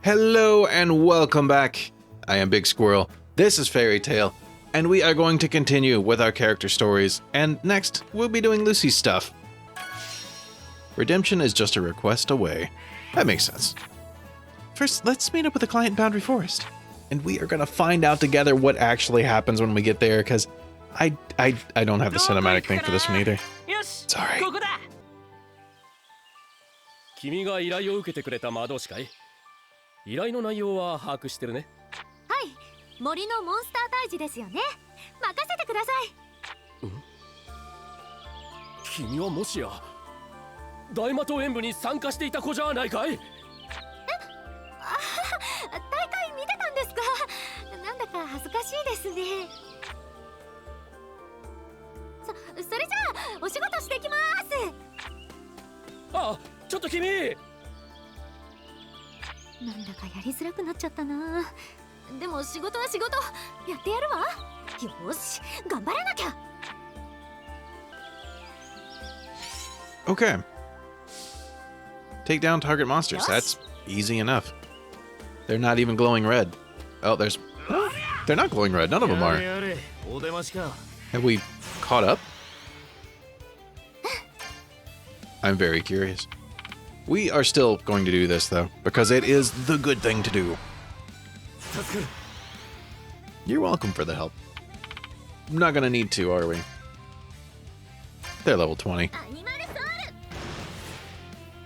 Hello and welcome back. I am BigSquirrell. This is Fairy Tale, and we are going to continue with our character stories. And next, we'll be doing Lucy's stuff. Redemption is just a request away. That makes sense. First, let's meet up with the client in Boundary Forest, and we are gonna find out together what actually happens when we get there. Because I don't have the cinematic thing for this one either. Sorry. 君が依頼を受けてくれた魔導士かい？依頼の内容は把握してるね。はい、森のモンスター退治ですよね。任せてください。君はもしや大魔党演舞に参加していた子じゃないかい？大会見てたんですか？なんだか恥ずかしいですね。それじゃあお仕事してきます。あ、ちょっと君。なんだかやりづらくなっちゃったな。でも仕事は仕事、やってやるわ。よし、頑張らなきゃ。Okay. Take down target monsters. That's easy enough. They're not even glowing red. Oh, they're not glowing red. None of them are. Have we caught up? I'm very curious. We are still going to do this, though, because it is the good thing to do. You're welcome for the help. I'm not going to need to, are we? They're level 20.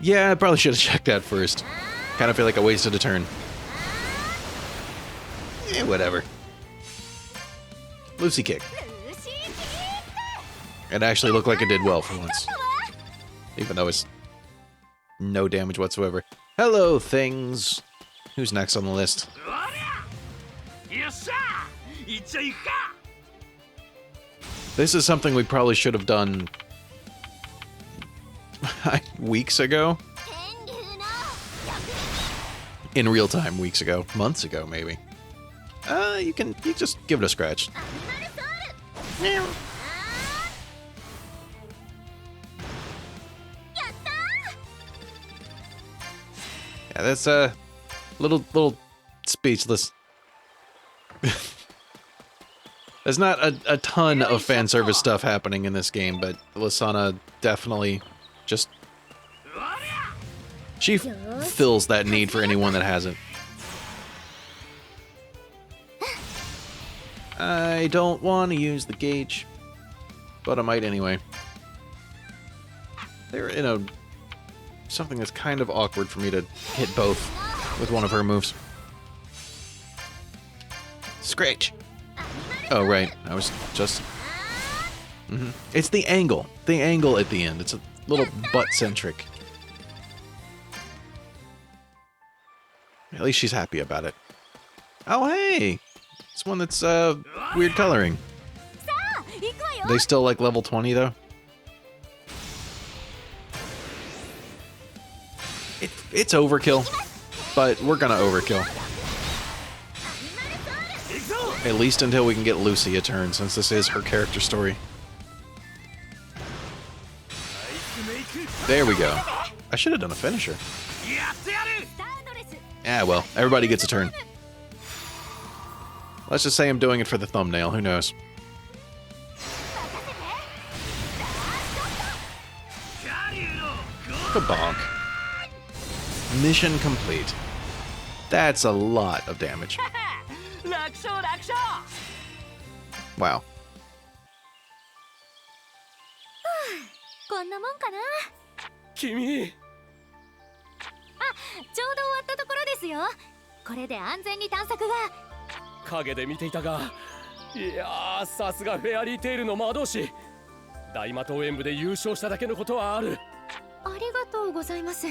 Yeah, I probably should have checked that first. Kind of feel like I wasted a turn. Whatever. Lucy kick. It actually looked like it did well for once. Even though it's no damage whatsoever. Hello, things. Who's next on the list? This is something we probably should have done weeks ago. In real time, weeks ago. Months ago, maybe. You can just give it a scratch. Yeah, that's a little speechless. There's not a ton of fan service stuff happening in this game, but Lisana definitely just she fills that need for anyone that hasn't. I don't want to use the gauge, but I might anyway. They're in something that's kind of awkward for me to hit both with one of her moves. Scratch. Oh, right. I was just... It's the angle. The angle at the end. It's a little butt-centric. At least she's happy about it. Oh, hey! It's one that's, weird coloring. They still like level 20, though? It's overkill, but we're gonna overkill. At least until we can get Lucy a turn, since this is her character story. There we go. I should have done a finisher. Yeah, well, everybody gets a turn. Let's just say I'm doing it for the thumbnail, who knows? Kabonk. Mission complete. That's a lot of damage. Wow. こんなもんかな。君。あ、ちょうど終わったところですよ。これで安全に探索が。影で見ていたが、いやー、さすがフェアリーテイルの魔導士。大魔党演舞で優勝しただけのことはある。ありがとうございます。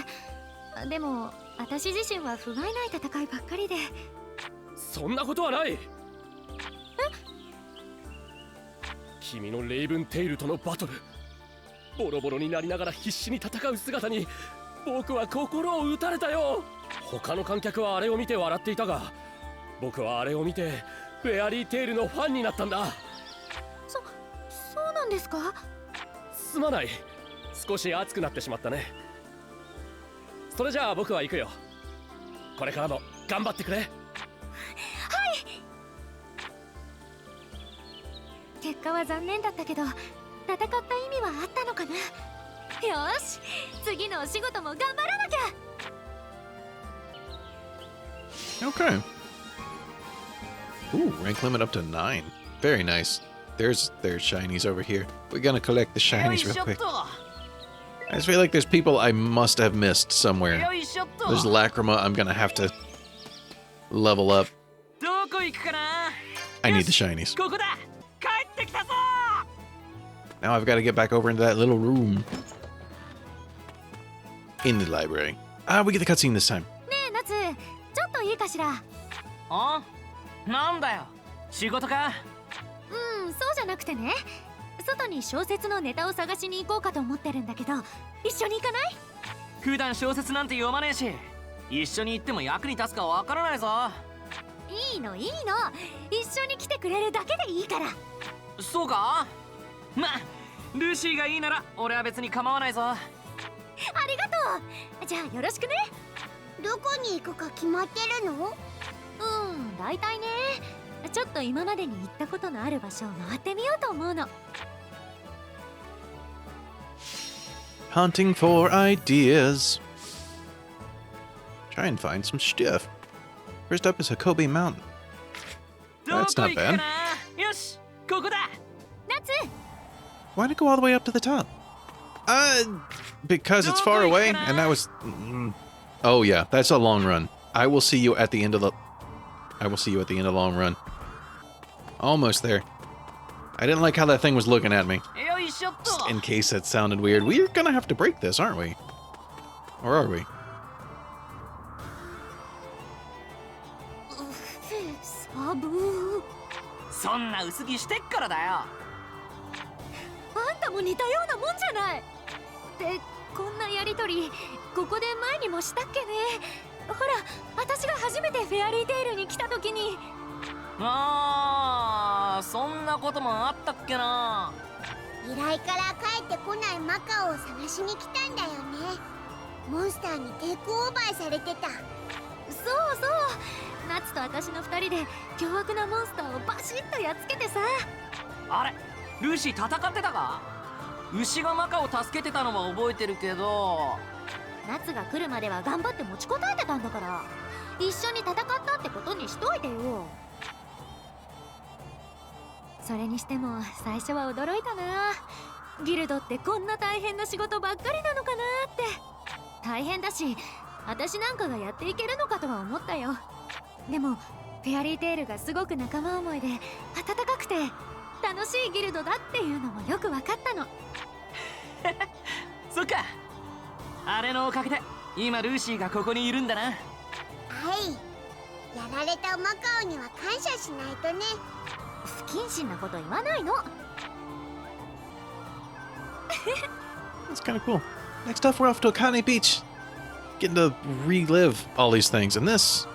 でも私自身は不甲斐ない戦いばっかりで。そんなことはない。君のレイブンテイルとのバトル、ボロボロになりながら必死に戦う姿に僕は心を打たれたよ。他の観客はあれを見て笑っていたが、僕はあれを見てフェアリーテイルのファンになったんだ。そうなんですか？すまない、少し熱くなってしまったね。それじゃあ僕は行くよ。これからも頑張ってくれ。結果は残念だったけど、戦った意味はあったのかな。よし、次のお仕事も頑張らなきゃ。Okay. Ooh, rank limit up to 9. Very nice. There's shinies over here. We're gonna collect the shinies real quick. I just feel like there's people I must have missed somewhere. There's Lacrima I'm gonna have to level up. I need the shinies. Now I've got to get back over into that little room. In the library. Ah, we get the cutscene this time. ねえ、ナツ、ちょっといいかしら。あ？なんだよ。仕事か？そうじゃなくてね。外に小説のネタを探しに行こうかと思ってるんだけど、一緒に行かない？普段小説なんて読まねえし、一緒に行っても役に立つかわからないぞ。いいのいいの、一緒に来てくれるだけでいいから。そうか？ま、ルーシーがいいなら俺は別に構わないぞ。ありがとう。じゃあよろしくね。どこに行くか決まってるの？大体ね。ちょっと今までに行ったことのある場所を回ってみようと思うの。Hunting for ideas. Try and find some stuff. First up is Hakobe Mountain. That's not bad. よし、ここだ。ナツ、 Why'd it go all the way up to the top? Because it's far away, and that was... Oh yeah, that's a long run. I will see you at the end of the long run. Almost there. I didn't like how that thing was looking at me. Just in case that sounded weird. We're gonna have to break this, aren't we? Or are we? サブー。そんな薄着してっからだよ。あんたも似たようなもんじゃない。で、こんなやりとり、ここで前にもしたっけね。ほら、私が初めてフェアリーテイルに来た時に。ああ、そんなこともあったっけな。依頼から帰ってこないマカオを探しに来たんだよね。モンスターにテイクオーバーされてた。そうそう、ナツと私の2人で凶悪なモンスターをバシッとやっつけてさ。あれ、ルーシー戦ってたか？牛がマカを助けてたのは覚えてるけど。ナツが来るまでは頑張って持ちこたえてたんだから、一緒に戦ったってことにしといてよ。それにしても最初は驚いたな。ギルドってこんな大変な仕事ばっかりなのかなって。大変だし、私なんかがやっていけるのかとは思ったよ。でもフェアリーテールがすごく仲間思いで温かくて楽しいギルドだっていうのもよく分かったの。そっか。あれのおかげで今ルーシーがここにいるんだな。はい。やられたマカオには感謝しないとね。不謹慎なこと言わないの。That's kind of cool. Next up, we're off to Akane Beach. Getting to relive all these things. And this...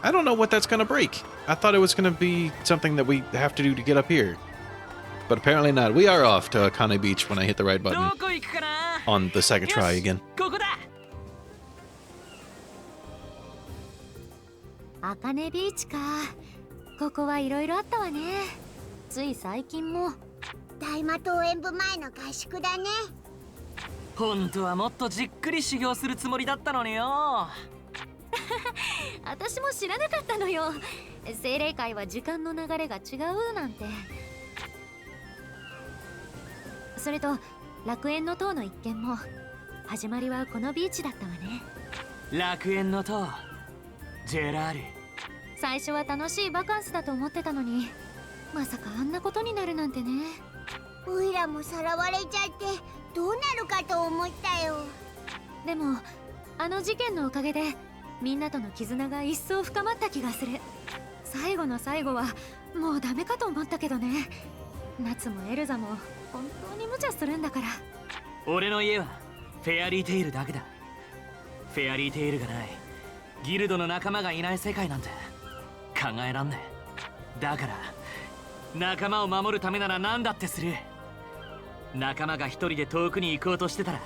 I don't know what that's going to break. I thought it was going to be something that we have to do to get up here. But apparently not. We are off to Akane Beach when I hit the right button. On the second try again. ここだ。アカネビーチか。ここはいろいろあったわね。つい最近も。大魔島演舞前の合宿だね。本当はもっとじっくり修行するつもりだったのによ。私も知らなかったのよ。精霊界は時間の流れが違うなんて。それと楽園の塔の一件も始まりはこのビーチだったわね。楽園の塔、ジェラール。最初は楽しいバカンスだと思ってたのに、まさかあんなことになるなんてね。オイラもさらわれちゃってどうなるかと思ったよ。でもあの事件のおかげでみんなとの絆が一層深まった気がする。最後の最後はもうダメかと思ったけどね。ナツもエルザも本当に無茶するんだから。俺の家はフェアリーテイルだけだ。フェアリーテイルがないギルドの仲間がいない世界なんて考えらんねえ。だから仲間を守るためなら何だってする。仲間が一人で遠くに行こうとしてたら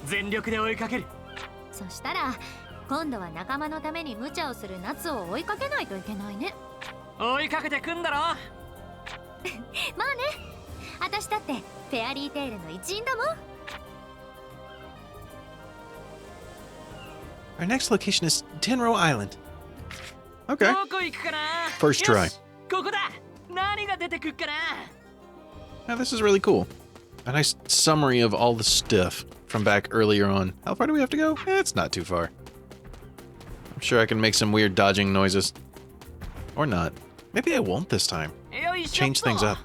全力で追いかける。そしたら今度は仲間のために無茶をする夏を追いかけないといけないね。追いかけてくんだろ。まあね、私だってフェアリーテイルの一員だもん。 Our next location is Tenro Island. Okay. どこ行くかな。 First try. よし、ここだ。何が出てくっかな。 Now, this is really cool. A nice summary of all the stuff from back earlier on. How far do we have to go? It's not too far. I'm sure I can make some weird dodging noises. Or not. Maybe I won't this time. よいしょっと。 Change things up.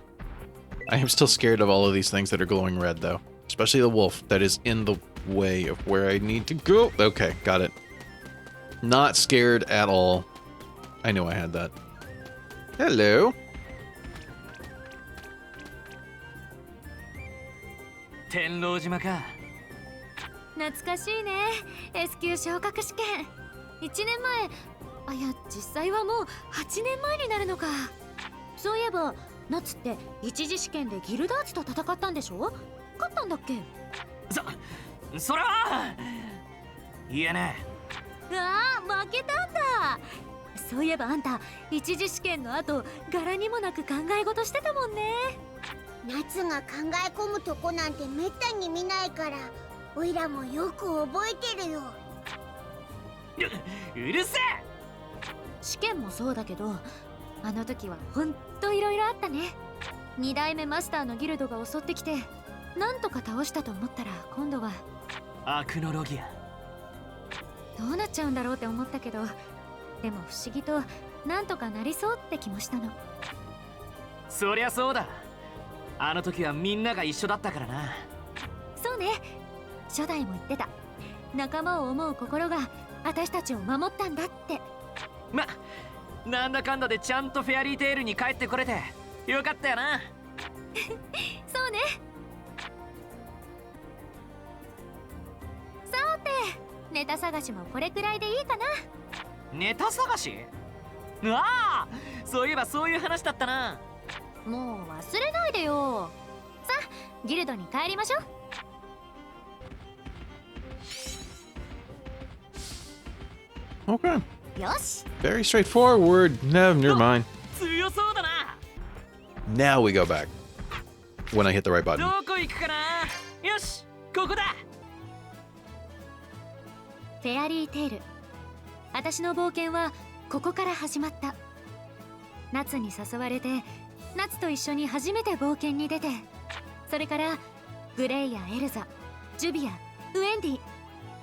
I am still scared of all of these things that are glowing red, though. Especially the wolf that is in the way of where I need to go. Okay, got it. Not scared at all. I knew I had that. Hello. 天狼島か。懐かしいね。 S 級昇格試験1年前、あ、いや実際はもう8年前になるのか。そういえば夏って一次試験でギルダーツと戦ったんでしょ。勝ったんだっけ。それは。いやね。ああ、負けたんだ。そういえばあんた一次試験の後柄にもなく考え事してたもんね。夏が考え込むとこなんてめったに見ないからおいらもよく覚えてるよ。うるせえ。試験もそうだけど、あの時はほんといろいろあったね。2代目マスターのギルドが襲ってきてなんとか倒したと思ったら、今度はアクノロギア。どうなっちゃうんだろうって思ったけど、でも不思議となんとかなりそうって気もしたの。そりゃそうだ。あの時はみんなが一緒だったからな。そうね、初代も言ってた。仲間を思う心が私たちを守ったんだって。なんだかんだでちゃんとフェアリーテイルに帰ってこれてよかったよな。そうね。さて、ネタ探しもこれくらいでいいかな。ネタ探し。ああ、そういえばそういう話だったな。もう忘れないでよ。さあ、ギルドに帰りましょう。 Okay. よし。 Very straightforward. No, never mind. 強そうだな。 Now we go back. When I hit the right button. どこ行くかな。よし、ここだ。フェアリーテイル、私の冒険はここから始まった。夏に誘われて、夏と一緒に初めて冒険に出て、それからグレイやエルザ、ジュビア、ウェンディ、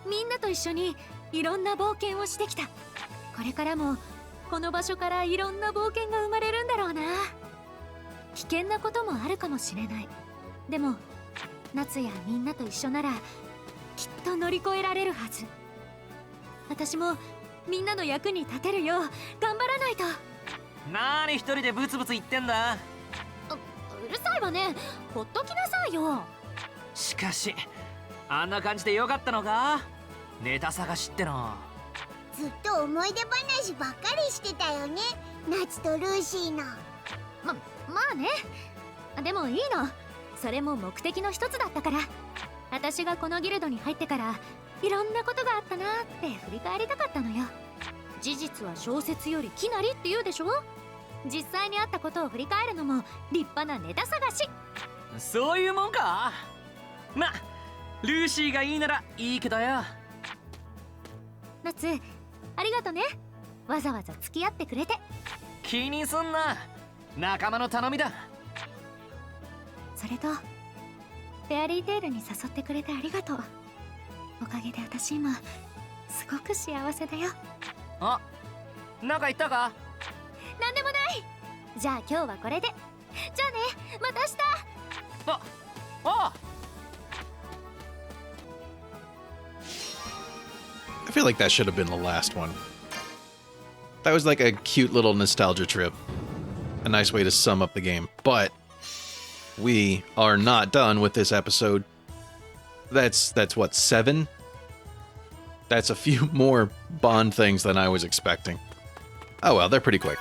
みんなと一緒にいろんな冒険をしてきた。これからもこの場所からいろんな冒険が生まれるんだろうな。危険なこともあるかもしれない。でも夏やみんなと一緒ならきっと乗り越えられるはず。私もみんなの役に立てるよう頑張らないと。なに一人でブツブツ言ってんだ。うるさいわね。ほっときなさいよ。しかしあんな感じでよかったのか。ネタ探しっての。ずっと思い出話ばっかりしてたよね、夏とルーシーの。まあね。でもいいの。それも目的の一つだったから。私がこのギルドに入ってからいろんなことがあったなって振り返りたかったのよ。事実は小説よりきなりって言うでしょ。実際にあったことを振り返るのも立派なネタ探し。そういうもんか。ルーシーがいいならいいけどよ。夏、ありがとね。わざわざ付き合ってくれて。気にすんな。仲間の頼みだ。それとフェアリーテールに誘ってくれてありがとう。おかげで私今すごく幸せだよ。あ、なんか言ったか。なんでもない。じゃあ今日はこれで。じゃあね、また明日。あ I feel like that should have been the last one. That was like a cute little nostalgia trip. A nice way to sum up the game. But we are not done with this episode. That's what, 7? That's a few more Bond things than I was expecting. Oh well, they're pretty quick.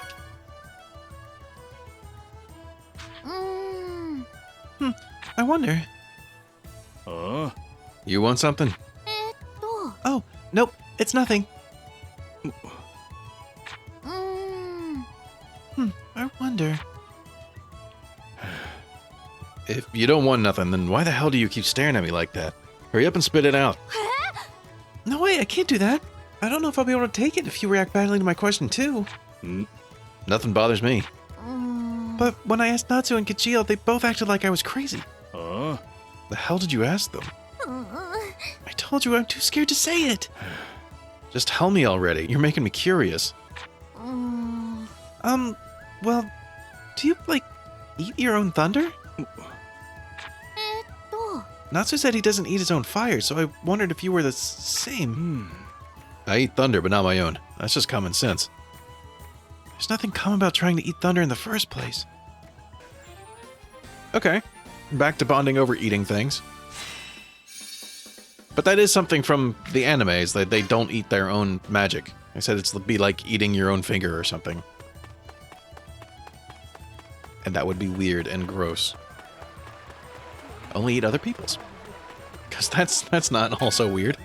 I wonder. You want something? Oh, nope, it's nothing. I wonder. If you don't want nothing, then why the hell do you keep staring at me like that? Hurry up and spit it out. No way, I can't do that. I don't know if I'll be able to take it if you react badly to my question too. Nothing bothers me. But when I asked Natsu and Kachio, they both acted like I was crazy. The hell did you ask them? I told you I'm too scared to say it. Just tell me already. You're making me curious. Well, do you, like, eat your own thunder? Natsu said he doesn't eat his own fire, so I wondered if you were the same. I eat thunder, but not my own. That's just common sense. There's nothing common about trying to eat thunder in the first place. Okay. Back to bonding over eating things. But that is something from the animes, that they don't eat their own magic. I said it's be like eating your own finger or something. And that would be weird and gross. Only eat other people's. Because that's not also weird.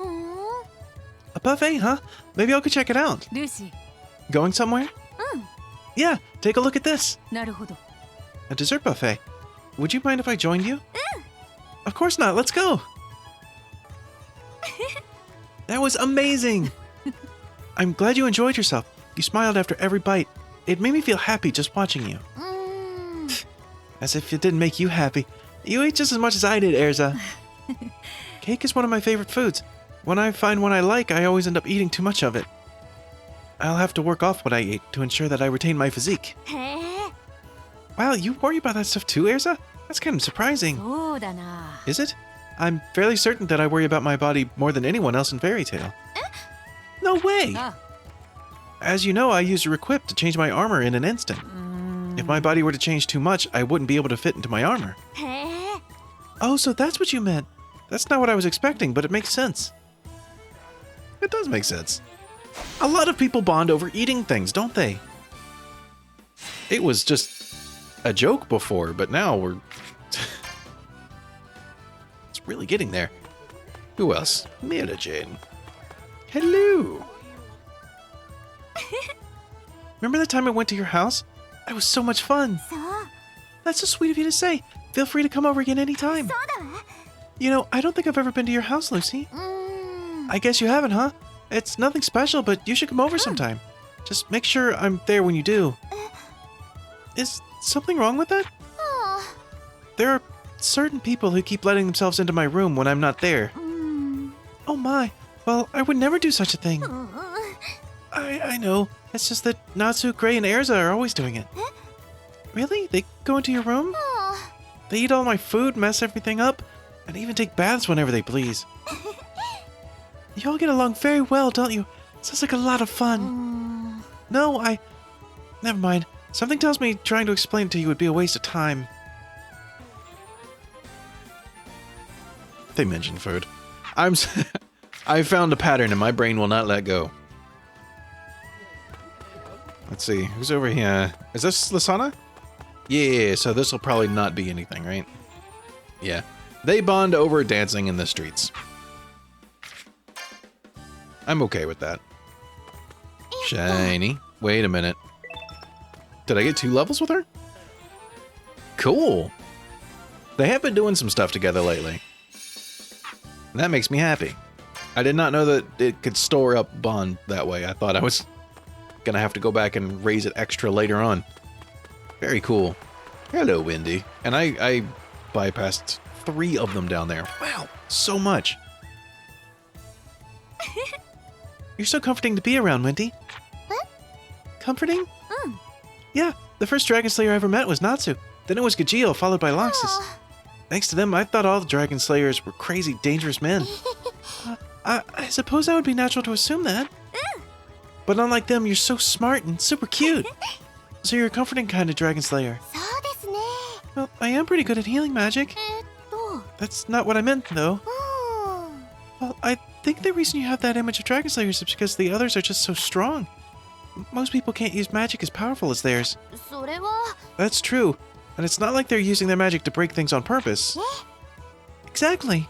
A buffet, huh? Maybe I'll go check it out. Lucy. Going somewhere? Yeah, take a look at this. なるほど。 A dessert buffet. Would you mind if I joined you? Of course not, let's go. That was amazing. I'm glad you enjoyed yourself. You smiled after every bite. It made me feel happy just watching you. As if it didn't make you happy. You ate just as much as I did, Erza. Cake is one of my favorite foods. When I find one I like, I always end up eating too much of it. I'll have to work off what I ate to ensure that I retain my physique. へえ。 Wow, you worry about that stuff too, Erza? That's kind of surprising. そうだな。 Is it? I'm fairly certain that I worry about my body more than anyone else in Fairy Tail. No way! あ、 As you know, I use your equip to change my armor in an instant. If my body were to change too much, I wouldn't be able to fit into my armor. へえ。 Oh, so that's what you meant. That's not what I was expecting, but it makes sense. It does make sense. A lot of people bond over eating things, don't they? It was just a joke before, but now we're... It's really getting there. Who else? Mira Jane. Hello. Remember the time I went to your house? That was so much fun. そう。 That's so sweet of you to say. Feel free to come over again anytime. そうだわ。 You know, I don't think I've ever been to your house, Lucy. I guess you haven't, huh? It's nothing special, but you should come over sometime. Just make sure I'm there when you do. Is something wrong with that? There are certain people who keep letting themselves into my room when I'm not there. Oh my. Well, I would never do such a thing. I know. It's just that Natsu, Gray, and Erza are always doing it. Really? They go into your room? They eat all my food, mess everything up, and even take baths whenever they please. You all get along very well, don't you? Sounds like a lot of fun. No, Never mind. Something tells me trying to explain it to you would be a waste of time. They mentioned food. I found a pattern and my brain will not let go. Let's see. Who's over here? Is this Lasana? Yeah, so this will probably not be anything, right? Yeah. They bond over dancing in the streets. I'm okay with that. Shiny. Wait a minute. Did I get 2 levels with her? Cool. They have been doing some stuff together lately. And that makes me happy. I did not know that it could store up bond that way. I thought I was gonna have to go back and raise it extra later on. Very cool. Hello, Wendy. And I bypassed 3 of them down there. Wow, so much. You're so comforting to be around, Wendy. What? Comforting? Yeah, the first Dragon Slayer I ever met was Natsu. Then it was Gajeel, followed by Loxus. Thanks to them, I thought all the Dragon Slayers were crazy, dangerous men. I suppose that would be natural to assume that. But unlike them, you're so smart and super cute. So you're a comforting kind of Dragon Slayer. そうですね。 Well, I am pretty good at healing magic. That's not what I meant, though. Well, I think the reason you have that image of Dragon Slayers is because the others are just so strong. Most people can't use magic as powerful as theirs. それは。 That's true. And it's not like they're using their magic to break things on purpose. Exactly.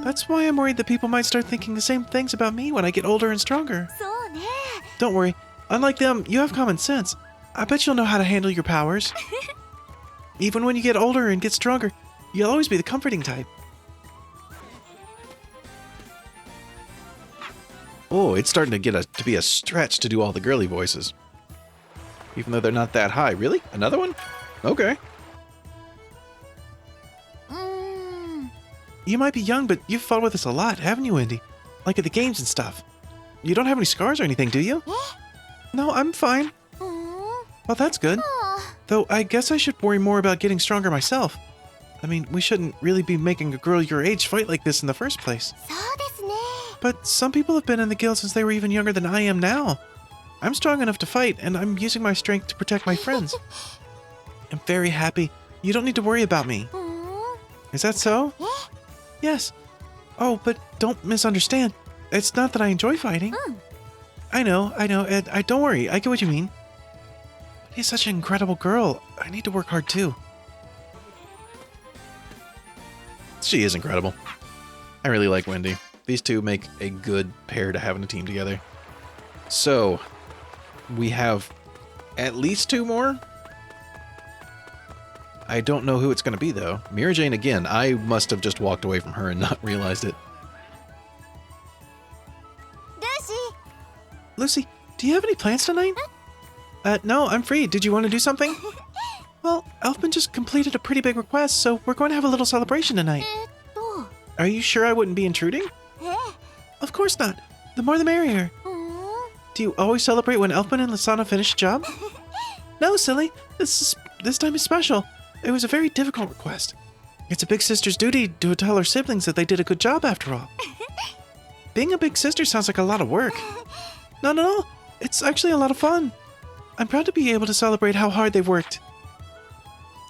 That's why I'm worried that people might start thinking the same things about me when I get older and stronger. そうね。 Don't worry. Unlike them, you have common sense. I bet you'll know how to handle your powers. Even when you get older and get stronger, you'll always be the comforting type. Oh, it's starting to be a stretch to do all the girly voices. Even though they're not that high. Really? Another one? Okay. You might be young, but you've fought with us a lot, haven't you, Wendy? Like at the games and stuff. You don't have any scars or anything, do you? No, I'm fine. Well, that's good. Though I guess I should worry more about getting stronger myself. I mean, we shouldn't really be making a girl your age fight like this in the first place. But some people have been in the guild since they were even younger than I am now. I'm strong enough to fight, and I'm using my strength to protect my friends. I'm very happy. You don't need to worry about me. Is that so? Yes. Oh, but don't misunderstand. It's not that I enjoy fighting. I know. Don't worry. I get what you mean. But he's such an incredible girl. I need to work hard too. She is incredible. I really like Wendy. These two make a good pair to have in a team together. So, we have at least 2 more. I don't know who it's going to be, though. Mira Jane again. I must have just walked away from her and not realized it. Lucy, do you have any plans tonight? No, I'm free. Did you want to do something? Well, Elfman just completed a pretty big request, so we're going to have a little celebration tonight. Are you sure I wouldn't be intruding? Of course not. The more the merrier. Do you always celebrate when Elfman and Lasana finish a job? No, silly. This time is special. It was a very difficult request. It's a big sister's duty to tell her siblings that they did a good job after all. Being a big sister sounds like a lot of work. Not at all. It's actually a lot of fun. I'm proud to be able to celebrate how hard they've worked.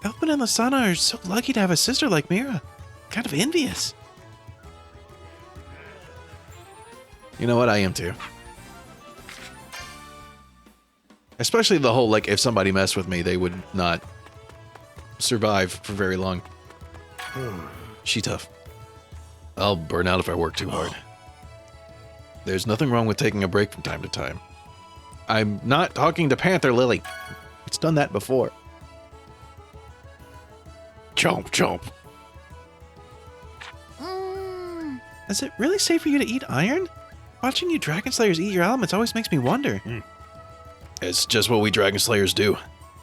Elfman and Lasana are so lucky to have a sister like Mira. Kind of envious. You know what? I am too. Especially the whole, like, if somebody messed with me, they would not survive for very long. She tough. I'll burn out if I work too hard. There's nothing wrong with taking a break from time to time. I'm not talking to Panther Lily. It's done that before. Chomp, chomp. Is it really safe for you to eat iron? Watching you Dragon Slayers eat your elements always makes me wonder. It's just what we Dragon Slayers do.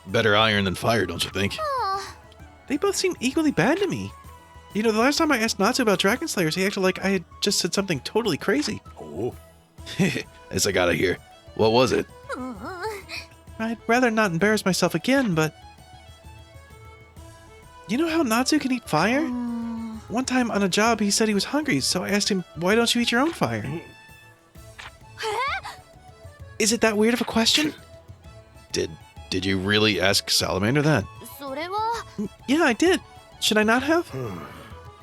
Better iron than fire, don't you think? They both seem equally bad to me. You know, the last time I asked Natsu about Dragon Slayers, he acted like I had just said something totally crazy. Oh. As I gotta hear. What was it? I'd rather not embarrass myself again, but... You know how Natsu can eat fire? One time on a job, he said he was hungry, so I asked him, why don't you eat your own fire? Is it that weird of a question? Did you really ask Salamander that? Yeah, I did. Should I not have?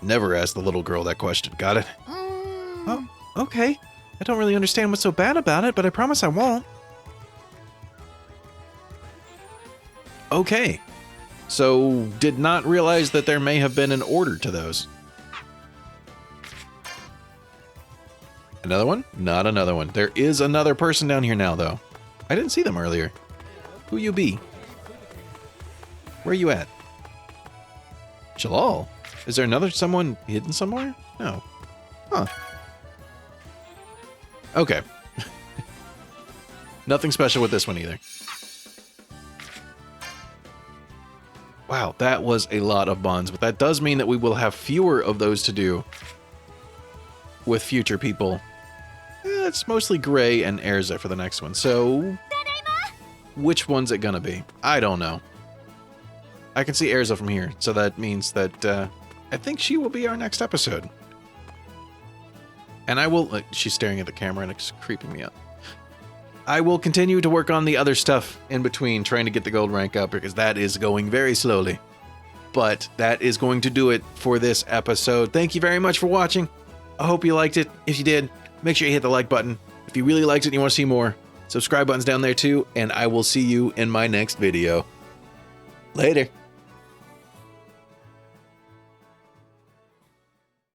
Never ask the little girl that question, got it? Oh, okay. I don't really understand what's so bad about it, but I promise I won't. Okay. So, did not realize that there may have been an order to those. Another one? Not another one. There is another person down here now, though. I didn't see them earlier. Who you be? Where you at? Jalal? Is there another someone hidden somewhere? No. Huh. Okay. Nothing special with this one either. Wow, that was a lot of bonds, but that does mean that we will have fewer of those to do with future people. It's mostly Gray and Erza for the next one, so... Which one's it gonna be? I don't know. I can see Erza from here, so that means that I think she will be our next episode. And I will... she's staring at the camera and it's creeping me out. I will continue to work on the other stuff in between, trying to get the gold rank up, because that is going very slowly. But that is going to do it for this episode. Thank you very much for watching. I hope you liked it. If you did, make sure you hit the like button. If you really liked it and you want to see more, subscribe button's down there too, and I will see you in my next video. Later.